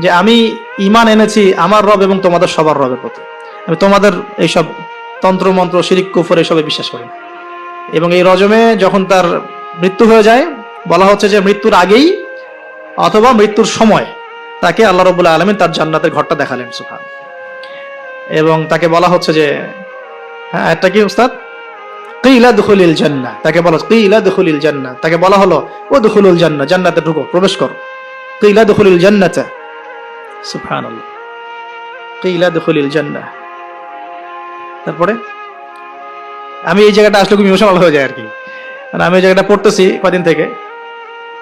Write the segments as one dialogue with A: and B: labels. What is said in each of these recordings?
A: যে আমি ঈমান এনেছি আমার রব এবং তোমাদের সবার রবের প্রতি, আমি তোমাদের এইসব তন্ত্রমন্ত্র শিরিক কুফর এসবে বিশ্বাস করি না। এবং এই রজমে যখন তার মৃত্যু হয়ে যায়, বলা হচ্ছে যে মৃত্যুর আগেই অথবা মৃত্যুর সময় তাকে আল্লাহ রাব্বুল আলামিন তার জান্নাতের ঘরটা দেখালেন, সুবহান। এবং তাকে বলা হচ্ছে যে, হ্যাঁ এটা কি উস্তাদ, কিলা দুখুলিল জান্নাহ, তাকে বলা কিলা দুখুলিল জান্নাহ, তাকে বলা হলো ও দুখুলুল জান্নাহ, জান্নাতে ঢুকো, প্রবেশ করো। কিলা দুখুলিল জান্নাতা, সুবহানাল্লাহ, কিলা দুখুলিল জান্নাহ। তারপরে আমি এই জায়গাটা আসলে খুব ইমোশনাল হয়ে যায় আর কি, মানে আমি এই জায়গাটা পড়তেছি কদিন থেকে।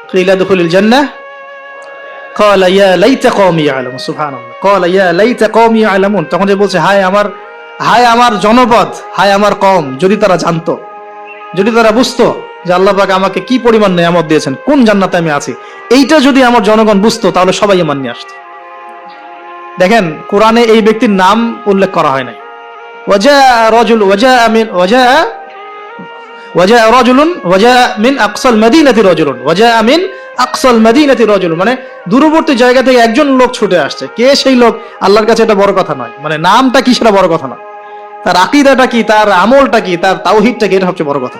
A: কিলা দুখুলিল জান্নাহ ক্বালা ইয়া লাইতা কওমি ইয়ালামুন, সুবহানাল্লাহ, ক্বালা ইয়া লাইতা কওমি ইয়ালামুন, তখন যে বলছে হায় আমার জনপদ, হায় আমার কওম, যদি তারা জানতো, যদি তারা বুঝতো যে আল্লাহ পাক আমাকে কি পরিমাণ নিয়ামত দিয়েছেন, কোন জান্নাতে আমি আছি, এইটা যদি আমার জনগণ বুঝতো তাহলে সবাই ঈমান নিয়ে আসতো। দেখেন কোরআনে এই ব্যক্তির নাম উল্লেখ করা হয় নাই। মানে দূরবর্তী জায়গা থেকে একজন লোক ছুটে আসছে, কে সেই লোক আল্লাহর কাছে এটা বড় কথা নয়, মানে নামটা কি সেটা বড় কথা নয়, তার আকীদাটা কি, তার আমলটা কি, তার তাওহীদটা কি, এটা সবচেয়ে বড় কথা।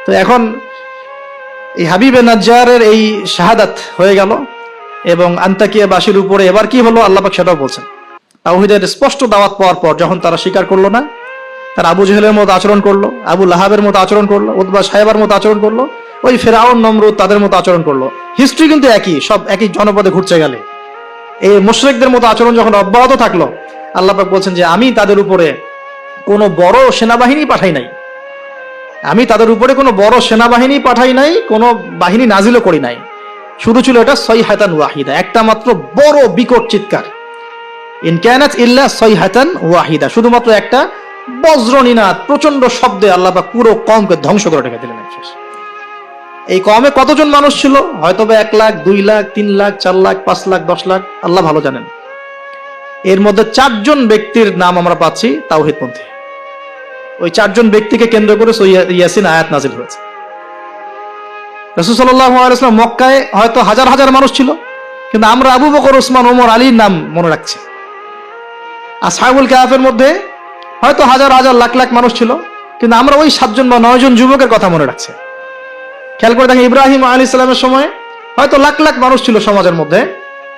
A: তো এখন এই হাবিবে নাজ্জারের এই শাহাদাত হয়ে গেল এবং আন্তাকিয়া বাসীর উপরে এবার কি হলো আল্লাহ পাক সেটাও বলছেন। তাওহীদের স্পষ্ট দাওয়াত পাওয়ার পর যখন তারা স্বীকার করলো না, তারা আবু জেহেলের মতো আচরণ করলো, আবু লাহাবের মতো আচরণ করলো, উতবা সাহেবার মতো আচরণ করলো, ওই ফেরাউন নমরুদ তাদের মতো আচরণ করলো। হিস্ট্রি কিন্তু একই, সব একই জনপদে ঘুরছে গেলে। এই মুশরিকদের মতো আচরণ যখন অব্যাহত থাকলো, আল্লাহ পাক বলছেন যে আমি তাদের উপরে কোনো বড় সেনাবাহিনী পাঠাই নাই, আমি তাদের উপরে কোনো বড় সেনাবাহিনী পাঠাই নাই, কোনো বাহিনী নাজিলও করি নাই, শুধু ছিল এটা সাইহাতান ওয়াহিদা, একটা মাত্র বড় বিকট চিৎকার। ইন কানাত ইল্লা সাইহাতান ওয়াহিদা, শুধুমাত্র একটা বজ্রনিনাদ, প্রচন্ড শব্দে আল্লাহ পাক পুরো কওমকে ধ্বংস করে রেখে দিলেন। এই কওমে কতজন মানুষ ছিল? হয়তো বা 1 লাখ, 2 লাখ, 3 লাখ, 4 লাখ, 5 লাখ, 10 লাখ, আল্লাহ ভালো জানেন। এর মধ্যে 4 জন ব্যক্তির নাম আমরা পাচ্ছি তাওহীদপন্থী। ওই 4 জন ব্যক্তিকে কেন্দ্র করে ইয়াসিন আয়াত নাজিল হয়েছে। রাসূল সাল্লাল্লাহু আলাইহি ওয়াসাল্লাম মক্কায় হয়তো হাজার হাজার মানুষ ছিল, কিন্তু আমরা আবু বকর, ওসমান, ওমর, আলীর নাম মনে রাখছি। আসহাবুল কাহফের মধ্যে হয়তো হাজার হাজার লাখ লাখ মানুষ ছিল, কিন্তু আমরা ওই 7 জন বা 9 জন যুবকের কথা মনে রাখছি। খেয়াল করে দেখেন, ইব্রাহিম আলাইহিস সালামের সময় হয়তো লাখ লাখ মানুষ ছিল সমাজের মধ্যে,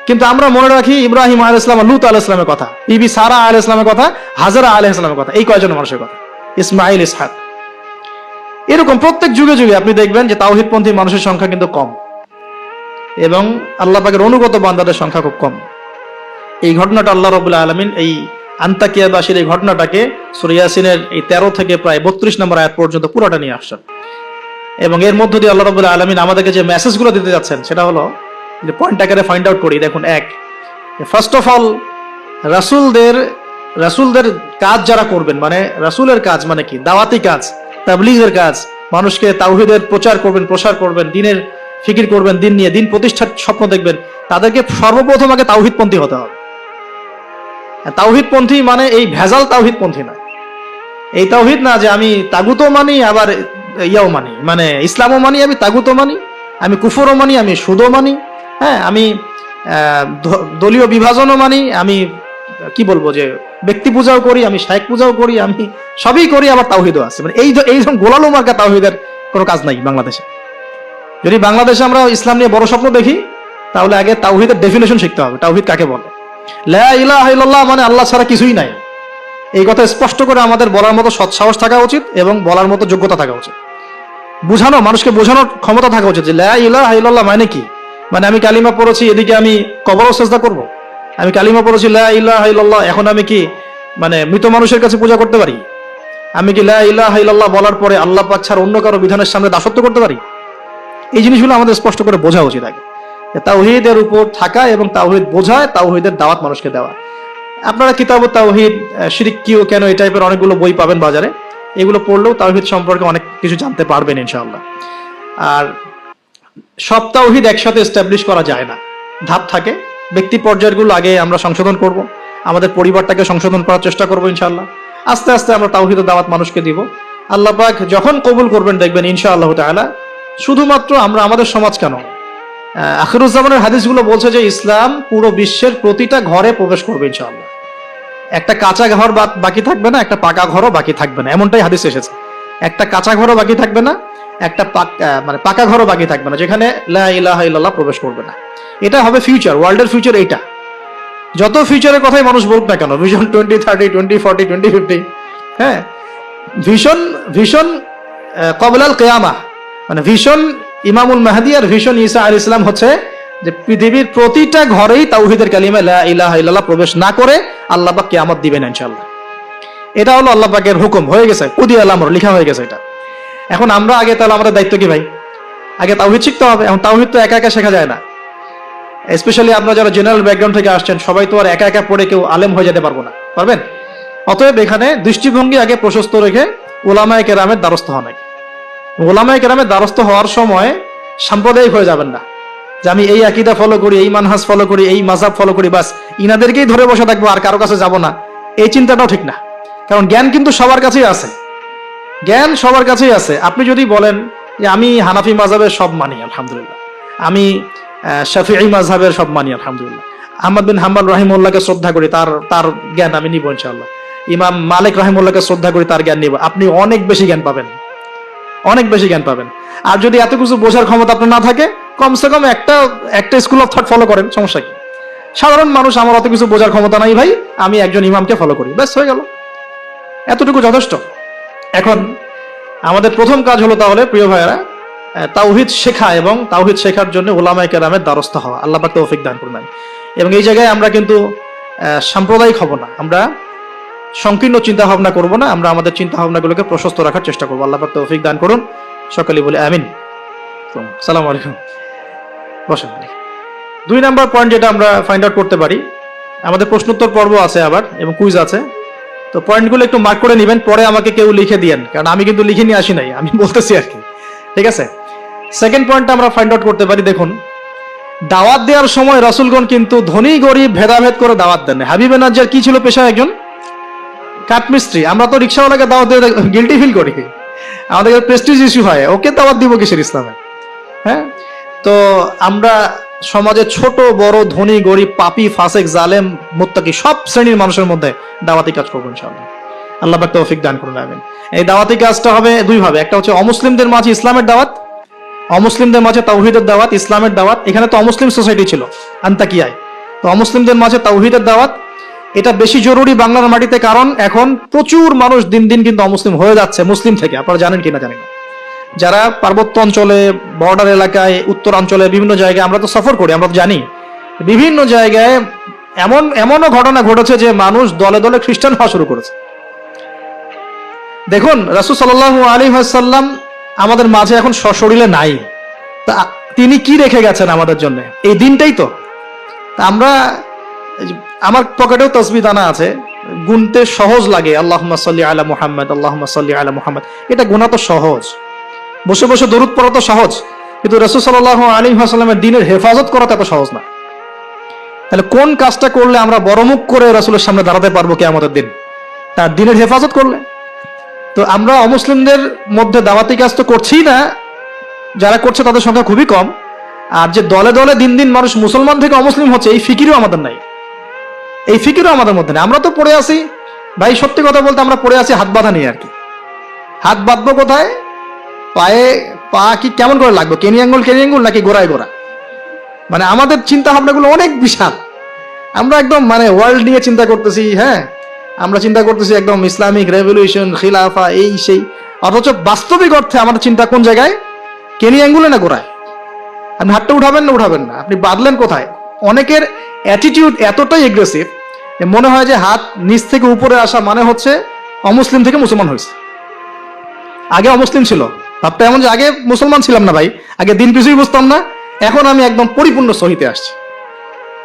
A: কিন্তু আমরা মনে রাখি ইব্রাহিম আলাইহিস সালাম, লূত আলাইহিস সালামের কথা, বিবি সারা আলাইহিস সালামের কথা, হাজরা আলাইহিস সালামের কথা, এই কয়জন মানুষের কথা, ইসমাইল, ইসহাক। এরকম প্রত্যেক যুগে যুগে আপনি দেখবেন যে তাওহীদপন্থী মানুষের সংখ্যা কিন্তু কম এবং আল্লাহ পাকের অনুগত বান্দাদের সংখ্যা খুব কম। এই ঘটনাটা আল্লাহ রাব্বুল আলামিন এই আন্তাকিয়াবাসীর এই ঘটনাটাকে সূরা ইয়াসিনের এই 13 থেকে প্রায় 32 নম্বর আয়াত পর্যন্ত পুরোটা নিয়ে আসছেন। এবং এর মধ্য দিয়ে আল্লাহ রাব্বুল আলামিন আমাদেরকে যে মেসেজগুলো দিতে যাচ্ছেন সেটা হলো, যে পয়েন্ট আকারে ফাইন্ড আউট করি। দেখুন, ফার্স্ট অফ অল রাসূলদের কাজ যারা করবেন, মানে রাসূলের কাজ মানে কি? দাওয়াতি কাজ, তাবলীগের কাজ, মানুষকে তাওহীদের প্রচার করবেন, প্রসার করবেন, দ্বীনের ফিকির করবেন, দিন নিয়ে দিন প্রতিষ্ঠার স্বপ্ন দেখবেন, তাদেরকে সর্বপ্রথম আগে তাওহীদপন্থী হতে হবে। তাওহীদপন্থী মানে এই ভেজাল তাওহীদপন্থী না। এই তাওহীদ না যে আমি তাগুতও মানি আবার ইয়াও মানি, মানে ইসলামও মানি, আমি তাগুতও মানি, আমি কুফরও মানি, আমি সুদও মানি, হ্যাঁ আমি দলীয় বিভাজনও মানি, আমি কি বলবো যে ব্যক্তি পূজাও করি, আমি শায়েখ পূজাও করি, আমি সবই করি, আবার তাওহীদও আছে। মানে এইরকম গোলালো মার্কা তাওহীদের কোনো কাজ নাই বাংলাদেশে। যদি বাংলাদেশে আমরা ইসলাম নিয়ে বড় স্বপ্ন দেখি, তাহলে আগে তাওহীদের ডেফিনেশন শিখতে হবে। তাওহীদ কাকে বলে? লা ইলাহা ইল্লাল্লাহ মানে আল্লাহ ছাড়া কিছুই নাই। এই কথা স্পষ্ট করে আমাদের বলার মতো সৎ সাহস থাকা উচিত এবং বলার মতো যোগ্যতা থাকা উচিত। মানুষকে বোঝানোর ক্ষমতা থাকা উচিত যে লা ইলাহা ইল্লাল্লাহ মানে কি। মানে আমি কালিমা পড়েছি, এদিকে আমি কবরও সিজদা করব? আমি কালিমা পড়েছি লা ইলাহা ইল্লাল্লাহ, এখন আমি কি মানে মৃত মানুষের কাছে পূজা করতে পারি? আমি কি লা ইলাহা ইল্লাল্লাহ বলার পরে আল্লাহ পাক ছাড়া অন্য কারো বিধানের সামনে দাসত্ব করতে পারি? এই জিনিসগুলো আমাদের স্পষ্ট করে বোঝা উচিত আগে। তাওহীদের উপর থাকা এবং তাওহীদ বোঝায়, তাওহীদের দাওয়াত মানুষকে দেওয়া। আপনারা কিতাবুত তাওহীদ, শিরক কি ও কেন, এই টাইপের অনেকগুলো বই পাবেন বাজারে। এগুলো পড়লেও তাওহীদ সম্পর্কে অনেক কিছু জানতে পারবেন ইনশাআল্লাহ। আর সব তাওহীদ একসাথে এস্টাবলিশ করা যায় না, ধাপ থাকে। ব্যক্তি পর্যায়গুলো আগে আমরা সংশোধন করব, আমাদের পরিবারটাকে সংশোধন করার চেষ্টা করব ইনশাআল্লাহ। আস্তে আস্তে আমরা তাওহীদের দাওয়াত মানুষকে দিব। আল্লাহ পাক যখন কবুল করবেন দেখবেন ইনশাআল্লাহ তাআলা, শুধুমাত্র আমরা আমাদের সমাজ কেন, আখিরুজ্জামানের হাদিসগুলো বলছে যে ইসলাম পুরো বিশ্বের প্রতিটা ঘরে প্রবেশ করবে ইনশাআল্লাহ। একটা কাঁচা ঘর বাকি থাকবে না, একটা পাকা ঘরও বাকি থাকবে না, এমনটাই হাদিস এসেছে। একটা কাঁচা ঘরও বাকি থাকবে না, একটা মানে পাকা ঘরও বাকি থাকবে না যেখানে লা ইলাহা ইল্লাল্লাহ প্রবেশ করবে না। এটা হবে ফিউচার, ওয়ার্ল্ডের ফিউচার এইটা। যত ফিউচারের কথাই মানুষ বলুক না কেন, ভিশন 2030, 2040, 2050, হ্যাঁ, ভিশন ভিশন কবলাল কিয়ামা, মানে ভিশন ইমামুল মাহদি আর ভিশন ঈসা আলাইহিস সালাম হচ্ছে যে পৃথিবীর প্রতিটা ঘরেই তাওহীদের কালিমা লা ইলাহা ইল্লাল্লাহ প্রবেশ না করে আল্লাহ পাক কিয়ামত দিবেন ইনশাআল্লাহ। এটা হলো আল্লাহ পাকের হুকুম, হয়ে গেছে, কুদিয়াল আমর, লেখা হয়ে গেছে এটা। এখন আমরা আগে, তাহলে আমাদের দায়িত্ব কি ভাই? আগে তাওহীদ শিখতে হবে। এখন তাওহীদ তো একা একা শেখা যায় না, স্পেশালি আপনারা যারা জেনারেল ব্যাকগ্রাউন্ড থেকে আসছেন, সবাই তো আর একা একা পড়ে কেউ আলেম হয়ে যেতে পারবো না, পারবেন? অতএব এখানে দৃষ্টিভঙ্গি আগে প্রশস্ত রেখে উলামায়ে কেরামের দ্বারস্থ হন। উলামায়ে কেরামের দ্বারস্থ হওয়ার সময় সাম্প্রদায়িক হয়ে যাবেন না, যে আমি এই আকীদা ফলো করি, এই মানহাজ ফলো করি, এই মাযহাব ফলো করি, বাস ইনাদেরকেই ধরে বসে থাকবো আর কারো কাছে যাব না। এই চিন্তাটাও ঠিক না, কারণ জ্ঞান কিন্তু সবার কাছেই আছে, জ্ঞান সবার কাছেই আছে। আপনি যদি বলেন যে আমি হানাফি মাযহাবের সব মানি আলহামদুলিল্লাহ, আমি শাফিঈ মাযহাবের সব মানি আলহামদুলিল্লাহ, আহমদ বিন হাম্বল রাহিমাহুল্লাহকে শ্রদ্ধা করি, তার জ্ঞান আমি নিব ইনশাআল্লাহ, ইমাম মালিক রাহিমাহুল্লাহকে শ্রদ্ধা করি, তার জ্ঞান নিব, আপনি অনেক বেশি জ্ঞান পাবেন, অনেক বেশি জ্ঞান পাবেন। আর যদি এত কিছু বোঝার ক্ষমতা আপনার না থাকে, কমসে কম একটা স্কুল অফ থট ফলো করেন, সমস্যা কি? সাধারণ মানুষ, আমার অত কিছু বোঝার ক্ষমতা নাই ভাই, আমি একজন ইমামকে ফলো করি, ব্যাস হয়ে গেল, এতটুকু যথেষ্ট। এখন আমাদের প্রথম কাজ হলো তাহলে প্রিয় ভাইয়েরা, তাওহীদ শেখা এবং তাওহীদ শেখার জন্য উলামায়ে কেরামের দ্বারস্থ হওয়া। আল্লাহ পাক তৌফিক দান করুন। এবং এই জায়গায় আমরা কিন্তু সাম্প্রদায়িক হব না, আমরা সংকীর্ণ চিন্তা ভাবনা করব না, আমরা আমাদের চিন্তা ভাবনাগুলোকে প্রশস্ত রাখার চেষ্টা করবো। আল্লাহ পাক তৌফিক দান করুন, সকলেই বলে আমিন। আসসালামু আলাইকুম। বসেন। 2 নাম্বার পয়েন্ট যেটা আমরা ফাইন্ড আউট করতে পারি, আমাদের প্রশ্নোত্তর পর্ব আছে আবার এবং কুইজ আছে, তো পয়েন্টগুলো একটু মার্ক করে নেবেন, পরে আমাকে কেউ লিখে দিয়েন, কারণ আমি কিন্তু লিখে নিয়ে আসি নাই, আমি বলতেছি আর কি, ঠিক আছে? সেকেন্ড পয়েন্টটা আমরা ফাইন্ড আউট করতে পারি, দেখুন, দাওয়াত দেওয়ার সময় রাসূলগণ কিন্তু ধনী গরিব ভেদাভেদ করে দাওয়াত দেন। হাবিবে নাজ্জার কি ছিল পেশা? একজন কাঠমিস্ত্রি। আমরা তো রিক্সাওয়ালাকে দাওয়াত দিয়ে গিল্টি ফিল করি, আমাদের প্রেস্টিজ ইস্যু হয়, ওকে দাওয়াত দিব কিসের ইসলামে? হ্যাঁ, তো আমরা সমাজে ছোট বড়, ধনী গরিব, পাপী ফাসেক জালেম মুত্তাকি সব শ্রেণীর মানুষের মধ্যে দাওয়াতি কাজ করবো ইনশাআল্লাহ। আল্লাহ পাক তৌফিক দান করুন, আমিন। এই দাওয়াতি কাজটা হবে দুই ভাবে, একটা হচ্ছে অমুসলিমদের মাঝে ইসলামের দাওয়াত, অমুসলিমদের মাঝে তাওহীদের দাওয়াত, ইসলামের দাওয়াত। এখানে তো অমুসলিম সোসাইটি ছিল আন্তাকিয়ায়, তো অমুসলিমদের মাঝে তাওহীদের দাওয়াত, এটা বেশি জরুরি বাংলার মাটিতে, কারণ এখন প্রচুর মানুষ দিন দিন কিন্তু অমুসলিম হয়ে যাচ্ছে, মুসলিম থেকে। আপনারা জানেন কিনা জানি না, যারা পার্বত্য অঞ্চলে, বর্ডার এলাকায়, উত্তরাঞ্চলে বিভিন্ন জায়গায় আমরা তো সফর করি, আমরা তো জানি বিভিন্ন জায়গায় এমনও ঘটনা ঘটেছে যে মানুষ দলে দলে খ্রিস্টান হওয়া শুরু করেছে। দেখুন, রাসূল সাল্লাল্লাহু আলাইহি ওয়াসাল্লাম আমাদের মাঝে এখন সশরীরে নাই, তা তিনি কি রেখে গেছেন আমাদের জন্য? এই দিনটাই তো। আমরা, আমার পকেটেও তাসবিহ দানা আছে, গুনতে সহজ লাগে, আল্লাহুম্মা সাল্লি আলা মুহাম্মদ, আল্লাহুম্মা সাল্লি আলা মুহাম্মদ, এটা গোনা তো সহজ, বসে বসে দরুদ পড়া তো সহজ, কিন্তু রাসূল সাল্লাল্লাহু আলাইহি ওয়াসাল্লামের দ্বীনের হেফাজত করা তো এত সহজ না। তাহলে কোন কাজটা করলে আমরা বড়মুখ করে রাসূলের সামনে দাঁড়াতে পারবো কিয়ামতের দিন? তার দ্বীনের হেফাজত করলে। তো আমরা অমুসলিমদের মধ্যে দাওয়াতি কাজ তো করছি না, যারা করছে তাদের সংখ্যা খুবই কম, আর যে দলে দলে দিন দিন মানুষ মুসলমান থেকে অমুসলিম হচ্ছে, এই ফিকিরও আমাদের নাই, এই ফিকিরও আমাদের মধ্যে নেই। আমরা তো পড়ে আছি ভাই, সত্যি কথা বলতে আমরা পড়ে আছি হাত বাঁধা নিয়ে আর কি। হাত বাঁধবো কোথায়? পায়ে, পা কি কেমন করে লাগবে, কেনি আঙ্গুল নাকি গোড়ায় গোড়া? মানে আমাদের চিন্তা ভাবনাগুলো অনেক বিশাল, আমরা একদম মানে ওয়ার্ল্ড নিয়ে চিন্তা করতেছি। হ্যাঁ, আমরা চিন্তা করতেছি একদম ইসলামিক রেভলিউশন, খিলাফা, এই সেই, অথচ বাস্তবিক অর্থে আমাদের চিন্তা কোন জায়গায়? কেনি আঙ্গুলে না গোড়ায়? আপনি হাতটা উঠাবেন না, আপনি বাঁধলেন কোথায়? অনেকের অ্যাটিটিউড এতটাই এগ্রেসিভ যে মনে হয় যে হাত নিচ থেকে উপরে আসা মানে হচ্ছে অমুসলিম থেকে মুসলমান হয়েছে। আগে অমুসলিম ছিল, ভাবটা এমন যে আগে মুসলমান ছিলাম না ভাই, আগে দিন কিছুই বুঝতাম না, এখন আমি একদম পরিপূর্ণ সহিতে আসছি।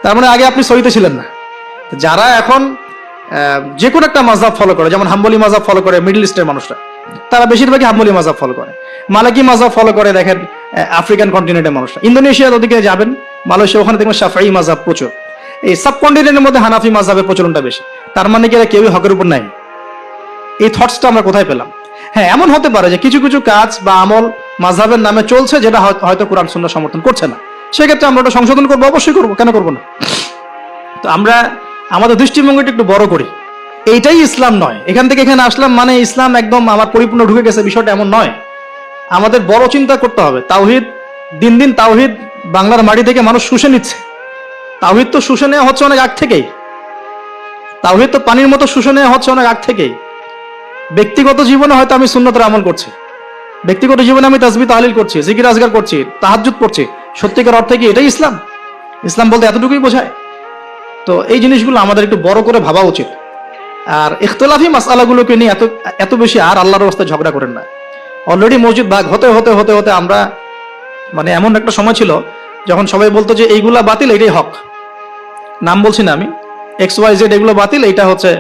A: তার মানে আগে আপনি সহিতে ছিলেন না। যারা এখন যে কোনো একটা মাযহাব ফলো করে, যেমন হাম্বলি মাযহাব ফলো করে মিডল ইস্টের মানুষরা, তারা বেশিরভাগই হাম্বলি মাযহাব ফলো করে। মালিকি মাযহাব ফলো করে দেখেন আফ্রিকান কন্টিনেন্টের মানুষরা। ইন্দোনেশিয়ার ওদিকে যাবেন, মালয়েশিয়া, ওখানে দেখবেন শাফিঈ মাযহাব প্রচুর। এই সাবকন্টিনেন্টের মধ্যে হানাফি মাযহাবের প্রচলনটা বেশি। তার মানে কি এরা কেউই হকের উপর নাই? এই থটসটা আমরা কোথায় পেলাম? হ্যাঁ, এমন হতে পারে যে কিছু কিছু কাজ বা আমল মাযহাবের নামে চলছে, যেটা হয়তো কোরআন সুন্নাহ সমর্থন করছে না, সেক্ষেত্রে আমরা ওটা সংশোধন করবো, অবশ্যই করবো, কেন করবো না? তো আমরা আমাদের দৃষ্টিভঙ্গিটা একটু বড় করি। এইটাই ইসলাম নয়, এখান থেকে এখানে আসলাম মানে ইসলাম একদম আমার পরিপূর্ণ ঢুকে গেছে, বিষয়টা এমন নয়। আমাদের বড় চিন্তা করতে হবে। তাওহীদ, দিন দিন তাওহীদ বাংলার মাটি থেকে মানুষ শুষে নিচ্ছে। তাওহীদ তো শুষে নেওয়া হচ্ছে অনেক আগ থেকেই। তাওহীদ তো পানির মতো শুষে নেওয়া হচ্ছে অনেক আগ থেকেই। ব্যক্তিগত জীবনে হয়তো আমি সুন্নতের আমল করছি, ব্যক্তিগত জীবনে আমি তাসবিহ তাহলিল করছি, জিকির আজগার করছি, তাহাজ্জুদ পড়ছি, সত্যিকার অর্থে কি এটাই ইসলাম? ইসলাম বলতে এতটুকুই বোঝায়? তো এই জিনিসগুলো আমাদের একটু বড় করে ভাবা উচিত। আর ইখতিলাফি মাসআলাগুলোকে নিয়ে এত এত বেশি আর আল্লাহর রাস্তায় ঝগড়া করেন না। অলরেডি মসজিদ ভাগ হতে হতে হতে হতে আমরা মানে এমন একটা সময় ছিল যখন সবাই বলতো যে এইগুলা বাতিল, এইটাই হক। নাম বলছি না আমি, XYZ এগুলো বাতিল, এইটা হচ্ছে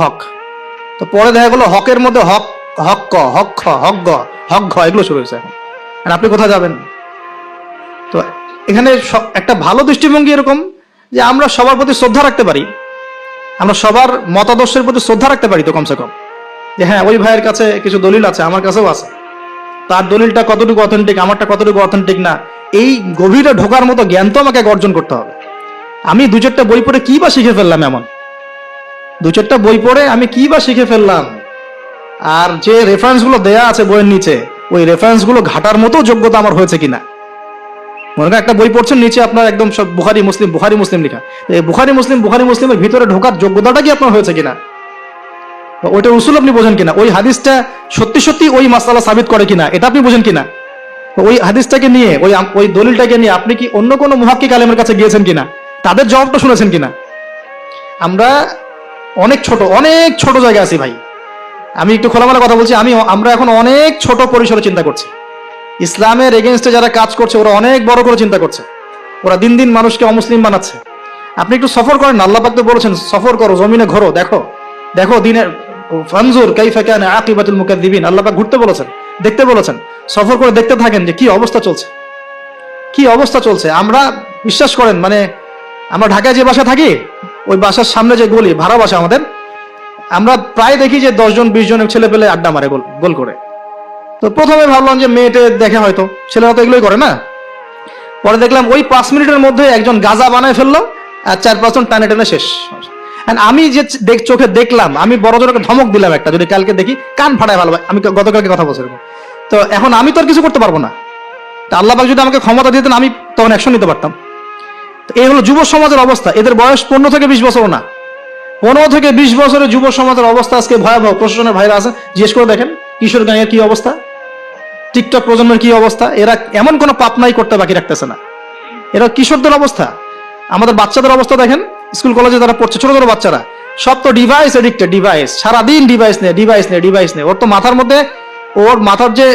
A: হক। তো পরে দেখা গেলো হকের মধ্যে হক, হক ক, হক খ, হক গ, হক ঘ এগুলো শুরু হয়েছে এখন। আর আপনি কোথায় যাবেন? তো এখানে একটা ভালো দৃষ্টিভঙ্গি এরকম যে আমরা সবার প্রতি শ্রদ্ধা রাখতে পারি, আমরা সবার মতাদর্শের প্রতি শ্রদ্ধা রাখতে পারি, তো কমসে কম যে হ্যাঁ ওই ভাইয়ের কাছে কিছু দলিল আছে, আমার কাছেও আছে, তার দলিলটা কতটুকু অথেন্টিক, আমারটা কতটুকু অথেন্টিক না, এই গভীরে ঢোকার মতো জ্ঞান তো আমাকে অর্জন করতে হবে। আমি দু চারটা বই পড়ে কি বা শিখে ফেললাম? এমন দু চারটা বই পড়ে আমি কি বা শিখে ফেললাম? আর যে রেফারেন্স গুলো দেয়া আছে বইয়ের নিচে, ওই রেফারেন্স গুলো ঘাটার মতো যোগ্যতা আমার হয়েছে কিনা? মনে করেন একটা বই পড়ছেন, নিচে আপনার একদম সব বুখারী মুসলিম লেখা, এই বুখারী মুসলিমের ভিতরে ঢোকার যোগ্যতাটা কি আপনার হয়েছে কিনা? ওইটা উসুল আপনি বোঝেন কিনা? ওই হাদিসটা সত্যি সত্যি ওই মাসআলা সাবিত করে কিনা এটা আপনি বোঝেন কিনা? ওই হাদিসটাকে নিয়ে, ওই দলিলটাকে নিয়ে আপনি কি অন্য কোনো মুহাক্কিক আলেমের কাছে গিয়েছেন কিনা? তাদের জবাবটা শুনেছেন কিনা? আমরা অনেক ছোট জায়গায় আছি ভাই। আমি একটু খোলামেলা কথা বলছি, আমরা এখন অনেক ছোট পরিসরে চিন্তা করছি। ইসলামের এগেনস্টে যারা কাজ করছে ওরা অনেক বড় করে চিন্তা করছে, ওরা দিন দিন মানুষকে অমুসলিম বানাচ্ছে। আপনি একটু সফর করেন, আল্লাহ পাক তো বলেছেন সফর করো, জমিনে ঘোরো, দেখো দেখো দিনের ফানজুর কাইফা কানা আকিবাতুল মুকাদ্দিবিন, আল্লাহ পাক ঘুরতে বলেছেন, দেখতে বলেছেন। সফর করে দেখতে থাকেন যে কি অবস্থা চলছে, কি অবস্থা চলছে। আমরা বিশ্বাস করেন মানে আমরা ঢাকায় যে বাসা থাকি, ওই বাসার সামনে যে গলি, ভাড়া বাসা আমাদের, আমরা প্রায় দেখি যে 10 জন 20 জনের ছেলে পেলে আড্ডা মারে গোল করে। তো প্রথমে ভাবলাম যে মেয়েটে দেখে, হয়তো ছেলেরা তো এগুলোই করে না। পরে দেখলাম ওই 5 মিনিটের মধ্যে একজন গাজা বানায় ফেললো, আর 4-5 জন টানে টেনে শেষ। আমি যে চোখে দেখলাম, আমি বড় জনকে ধমক দিলাম একটা, যদি কালকে দেখি কান ফাটায় ভালো। আমি গতকালকে কথা বলছি এরকম। তো এখন আমি তো আর কিছু করতে পারবো না। তা আল্লাহ পাক যদি আমাকে ক্ষমতা দিতেন আমি তখন অ্যাকশন নিতে পারতাম। এই হলো যুব সমাজের অবস্থা। এদের বয়স 15 থেকে 20 বছর না, 15 থেকে 20 বছরের যুব সমাজের অবস্থা আজকে ভয়াবহ। প্রশাসনের ভাইরা আছে, জিজ্ঞেস করে দেখেন কিশোরগঞ্জের কি অবস্থা, টিকটক প্রজন্মের কি অবস্থা। এরা এমন কোনো পাপ নাই করতে বাকি রাখতেছে না। এরা কিশোরদের অবস্থা। আমাদের বাচ্চাদের অবস্থা দেখেন, স্কুল কলেজে যারা পড়ছে, ছোট ছোট বাচ্চারা, সব তো ডিভাইস এডিক্টেড, ডিভাইস, সারাদিন ডিভাইস নেই। ওর তো মাথার মধ্যে, ওর মাথার যে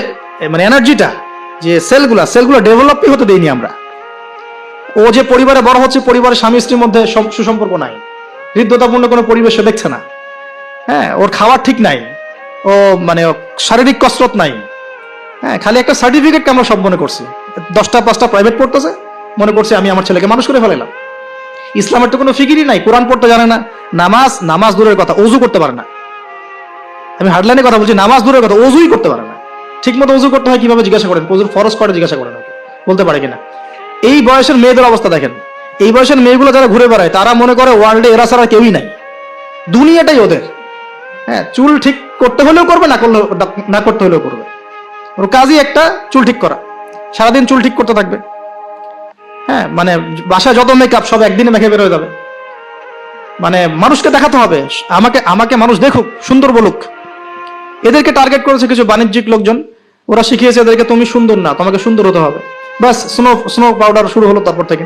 A: মানে এনার্জিটা, যে সেলগুলো ডেভেলপই হতে দেয়নি আমরা। ও যে পরিবারে বড় হচ্ছে, পরিবারের স্বামী স্ত্রীর মধ্যে সুসম্পর্ক নাই, হৃদ্যতাপূর্ণ কোনো পরিবেশ সে দেখছে না। হ্যাঁ, ওর খাওয়ার ঠিক নাই, ও মানে শারীরিক কসরত নাই। হ্যাঁ, খালি একটা সার্টিফিকেটকে আমরা সব মনে করছি। 10টা-5টা প্রাইভেট পড়তেছে, মনে করছি আমি আমার ছেলেকে মানুষ করে ফেলাইলাম। ইসলামের তো কোনো ফিকিরই নাই, কোরআন পড়তে জানে না, নামাজ দূরের কথা, ওযু করতে পারে না। আমি হার্ডলাইনে কথা বলছি, নামাজ দূরের কথা, ওযুই করতে পারে না। ঠিক মতো ওযু করতে হয় কিভাবে জিজ্ঞাসা করেন, ওযুর ফরজ করে জিজ্ঞাসা করেন, বলতে পারে কিনা। এই বয়সের মেয়েদের অবস্থা দেখেন। এই বয়সের মেয়েগুলো যারা ঘুরে বেড়ায়, তারা মনে করে ওয়ার্ল্ডে এরা ছাড়া কেউই নাই, দুনিয়াটাই ওদের। হ্যাঁ, চুল ঠিক করতে হলেও করবে, না করতে হলেও করবে। ওর কাজই একটা, চুল ঠিক করা, সারাদিন চুল ঠিক করতে থাকবে। হ্যাঁ, মানে বাসায় যত মেকআপ সব একদিনে মেখে বের হয়ে যাবে। মানে মানুষকে দেখাতে হবে, আমাকে মানুষ দেখুক, সুন্দর বলুক। এদেরকে টার্গেট করেছে কিছু বাণিজ্যিক লোকজন, ওরা শিখিয়েছে এদেরকে তুমি সুন্দর না, তোমাকে সুন্দর হতে হবে। বাস স্নো পাউডার শুরু হলো। তারপর থেকে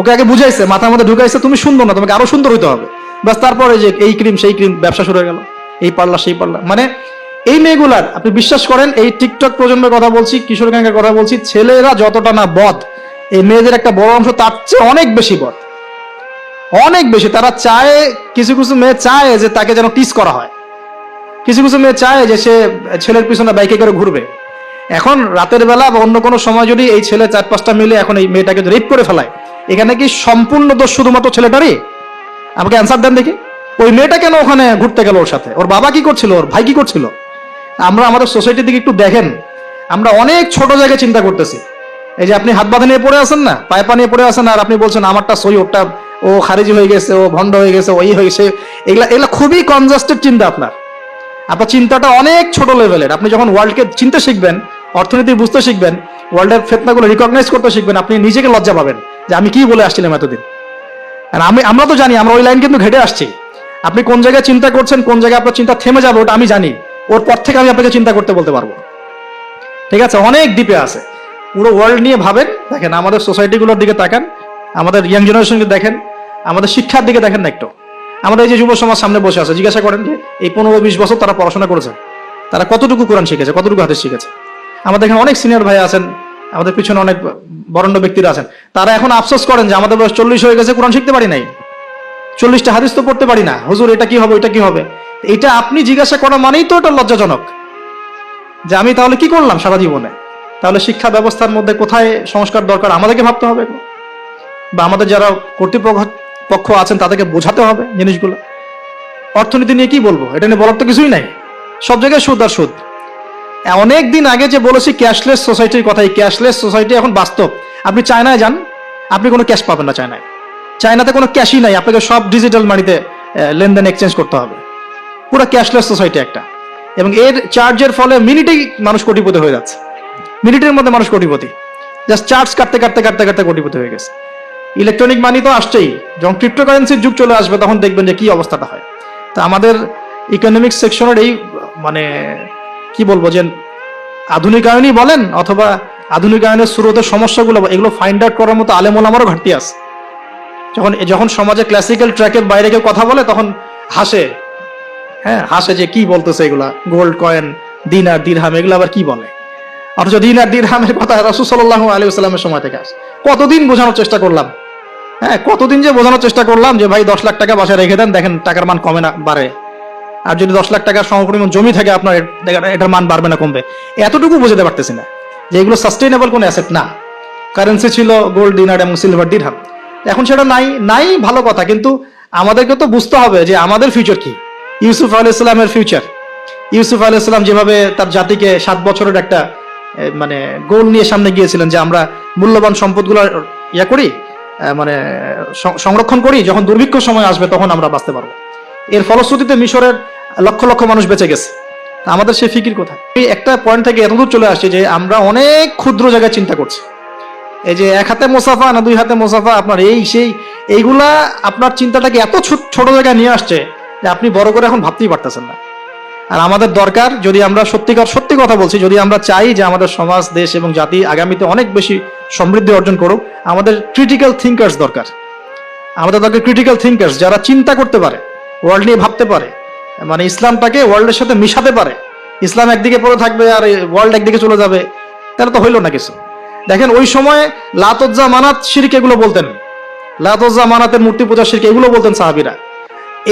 A: ওকে আগে বুঝাইছে, মাথার মধ্যে ঢুকাইছে তুমি সুন্দর না, তোমাকে আরো সুন্দর হতে হবে। বাস তারপরে যে এই ক্রিম সেই ক্রিম, ব্যবসা শুরু হয়ে গেল, এই পার্লার সেই পার্লার। মানে এই মেয়েগুলার, আপনি বিশ্বাস করেন, এই টিকটক প্রজন্মের কথা বলছি, কিশোর গ্যাংয়ের কথা বলছি, ছেলেরা যতটা না বদ, এই মেয়েদের একটা বড় অংশ তার চেয়ে অনেক বেশি বদ, অনেক বেশি। তারা চায়, কিছু কিছু মেয়ে চায় যে তাকে যেন টিস করা হয়, কিছু কিছু মেয়ে চায় যে সে ছেলের পিছনে বাইকে করে ঘুরবে। এখন রাতের বেলা বা অন্য কোনো সময় যদি এই ছেলে 4-5টা মিলে এখন এই মেয়েটাকে রেপ করে ফেলায়, এখানে কি সম্পূর্ণ দোষ শুধুমাত্র ছেলেটারই? আমাকে অ্যান্সার দেন দেখি। ওই মেয়েটা কেন ওখানে ঘুরতে গেল ওর সাথে? ওর বাবা কি করছিল, ওর ভাই কি করছিল? আমরা আমাদের সোসাইটির দিকে একটু দেখেন, আমরা অনেক ছোট জায়গায় চিন্তা করতেছি। এই যে আপনি হাত বাঁধা নিয়ে পড়ে আছেন না, পায়ে পা নিয়ে পড়ে আছেন, আর আপনি বলছেন আমারটা সই, ওটা ও খারিজি হয়ে গেছে, ও ভণ্ড হয়ে গেছে, ওই হয়েছে, এগুলা এগুলা খুবই কনজাস্টেড চিন্তা। আপনার চিন্তাটা অনেক ছোট লেভেলের। আপনি যখন ওয়ার্ল্ডকে চিনতে শিখবেন, অর্থনীতি বুঝতে শিখবেন, ওয়ার্ল্ডের ফেতনাগুলো রিকগনাইজ করতে শিখবেন, আপনি নিজেকে লজ্জা পাবেন যে আমি কি বলে আসছিলাম এতদিন। আর আমরা তো জানি, আমরা ওই লাইন কিন্তু ঘেটে আসছি। আপনি কোন জায়গায় চিন্তা করছেন, কোন জায়গায় আপনার চিন্তা থেমে যাবে, ওটা আমি জানি। ওর পর থেকে আমি আপনাকে চিন্তা করতে বলতে পারবো, ঠিক আছে? অনেক ডিপে আছে। পুরো ওয়ার্ল্ড নিয়ে ভাবেন। দেখেন আমাদের সোসাইটিগুলোর দিকে তাকান, আমাদের ইয়াং জেনারেশনকে দেখেন, আমাদের শিক্ষার দিকে দেখেন না একটু। আমাদের এই যে যুব সমাজ সামনে বসে আছে, জিজ্ঞাসা করেন যে এই 15-20 বছর তারা পড়াশোনা করেছে, তারা কতটুকু কোরআন শিখেছে, কতটুকু হাদিস শিখেছে। আমাদের এখানে অনেক সিনিয়র ভাই আছেন, আমাদের পিছনে অনেক বরেণ্য ব্যক্তিরা আছেন, তারা এখন আফসোস করেন যে আমাদের বয়স 40 হয়ে গেছে, কোরআন শিখতে পারি নাই, 40টা হাদিস তো পড়তে পারি না, হুজুর এটা কি হবে, এটা কি হবে। এটা আপনি জিজ্ঞাসা করা মানেই তো এটা লজ্জাজনক, যে আমি তাহলে কি করলাম সারা জীবনে। তাহলে শিক্ষা ব্যবস্থার মধ্যে কোথায় সংস্কার দরকার আমাদেরকে ভাবতে হবে, বা আমাদের যারা কর্তৃপক্ষ আছেন তাদেরকে বোঝাতে হবে জিনিসগুলো। অর্থনীতি নিয়ে কি বলবো, এটা নিয়ে বলার তো কিছুই নাই, সব জায়গায় সুদ আর সুদ। অনেক দিন আগে যে বলেছি ক্যাশলেস সোসাইটির কথা, এই ক্যাশলেস সোসাইটি এখন বাস্তব। আপনি চায়নায় যান, আপনি কোনো ক্যাশ পাবেন না চায়নায়। চায়নাতে কোনো ক্যাশই নাই, আপনাকে সব ডিজিটাল মানিতে লেনদেন এক্সচেঞ্জ করতে হবে। পুরো ক্যাশলেস সোসাইটি একটা, এবং এর চার্জের ফলে মিনিটেই মানুষ কোটিপতি হয়ে যাচ্ছে। মিনিটের মধ্যে মানুষ কোটিপতি, জাস্ট চার্জ কাটতে কাটতে কাটতে কাটতে কোটিপতি হয়ে গেছে। ইলেকট্রনিক মানি তো আসছেই, যখন ক্রিপ্টোকারেন্সির যুগ চলে আসবে তখন দেখবেন যে কি অবস্থাটা হয়। তো আমাদের ইকোনমিক সেকশনের এই মানে কি বলবো, যে আধুনিকায়নই বলেন অথবা আধুনিকায়নের শুরুতে সমস্যাগুলো, এগুলো ফাইন্ড আউট করার মতো আলেম ওলামারও ঘাটতি আছে। যখন সমাজে ক্লাসিক্যাল ট্র্যাকের বাইরে কেউ কথা বলে তখন হাসে, হ্যাঁ হাসে যে কি বলতেছে এগুলা, গোল্ড কয়েন, দিনার দিরহাম, এগুলো আবার কি বলে। অথচ দিনার দিরহামের কথা রাসূল সাল্লাল্লাহু আলাইহি ওয়াসাল্লামের সময় থেকে আসে। কতদিন বোঝানোর চেষ্টা করলাম, হ্যাঁ কতদিন যে বোঝানোর চেষ্টা করলাম যে ভাই 10 লাখ টাকা বাসায় রেখে দেন, দেখেন টাকার মান কমে না বাড়ে। আর যদি 10 লাখ টাকার সমপরিমাণ জমি থাকে আপনার, এটার মান বাড়বে না কমবে। এতটুকু বুঝতে পারতেছি না যে এগুলো সাস্টেইনেবল কোনো অ্যাসেট না। কারেন্সি ছিল গোল্ড, দিনার এবং সিলভার, দিরহাম, এখন সেটা নাই ভালো কথা, কিন্তু আমাদেরকে তো বুঝতে হবে যে আমাদের ফিউচার কি। ইউসুফ আলাইহিস সালামের ফিউচার, ইউসুফ আলাইহিস সালাম যেভাবে তার জাতিকে 7 বছরের একটা মানে গোল নিয়ে সামনে গিয়েছিলেন যে আমরা মূল্যবান সম্পদগুলো ইয়া করি, মানে সংরক্ষণ করি, যখন দুর্ভিক্ষ সময় আসবে তখন আমরা বাঁচতে পারবো। এর ফলশ্রুতিতে মিশরের লক্ষ লক্ষ মানুষ বেঁচে গেছে। আমাদের সেই ফিকির কোথায়? এই একটা পয়েন্ট থেকে এতদূর চলে আসছে যে আমরা অনেক ক্ষুদ্র জায়গায় চিন্তা করছি। এই যে 1 হাতে মোসাফা না 2 হাতে মোসাফা, আপনার এইগুলা আপনার চিন্তাটাকে এত ছোট জায়গায় নিয়ে আসছে যে আপনি বড় করে এখন ভাবতেই পারতেছেন না। আর আমাদের দরকার, যদি আমরা সত্যি কথা বলছি, যদি আমরা চাই যে আমাদের সমাজ, দেশ এবং জাতি আগামীতে অনেক বেশি সমৃদ্ধি অর্জন করুক, আমাদের ক্রিটিক্যাল থিঙ্কার্স দরকার। আমাদের দরকার ক্রিটিক্যাল থিঙ্কার্স, যারা চিন্তা করতে পারে, ওয়ার্ল্ড নিয়ে ভাবতে পারে, মানে ইসলামটাকে ওয়ার্ল্ডের সাথে মিশাতে পারে। ইসলাম একদিকে পড়ে থাকবে আর ওয়ার্ল্ড একদিকে চলে যাবে, তাহলে তো হইল না কিছু। দেখেন ওই সময় লাত উজ্জা মানাত শিরক এগুলো বলতেন, লাত উজ্জা মানাতের মূর্তি পূজা শিরক এগুলো বলতেন সাহাবীরা।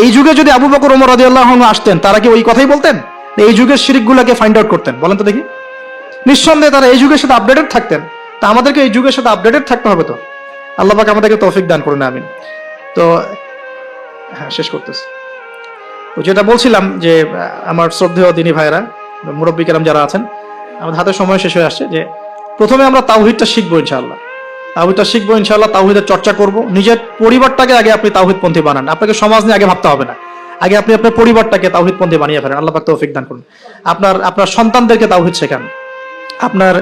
A: এই যুগে যদি আবু বকর ওমর রাদিয়াল্লাহু আনহু আসতেন, তারা কি ওই কথাই বলতেন? এই যুগের শিরকগুলোকে ফাইন্ড আউট করতেন? বলেন তো দেখি। নিঃসন্দেহে তারা এই যুগের সাথে আপডেটেড থাকতেন। তা আমাদেরকে এই যুগের সাথে আপডেটেড থাকতে হবে। তো আল্লাহ পাক আমাদেরকে তৌফিক দান করুন, আমিন। তো হ্যাঁ, শেষ করতেছি। তো যেটা বলছিলাম যে আমার শ্রদ্ধেয় দিনী ভাইয়েরা, মুরব্বী কেরাম যারা আছেন, আমাদের হাতে সময় শেষ হয়ে আসছে, যে প্রথমে আমরা তাওহীদটা শিখবো ইনশাআল্লাহ। তাওহীদের চর্চা করব। নিজের পরিবারটাকে আগে আপনি তাওহীদপন্থী বানান। আপনাকে সমাজ নিয়ে আগে ভাবতে হবে না, আগে আপনি আপনার পরিবারটাকে তাওহীদপন্থী বানিয়ে ফেলেন। আল্লাহ পাক তৌফিক দান করুন। আপনার সন্তানদেরকে তাওহীদ শেখান। আপনার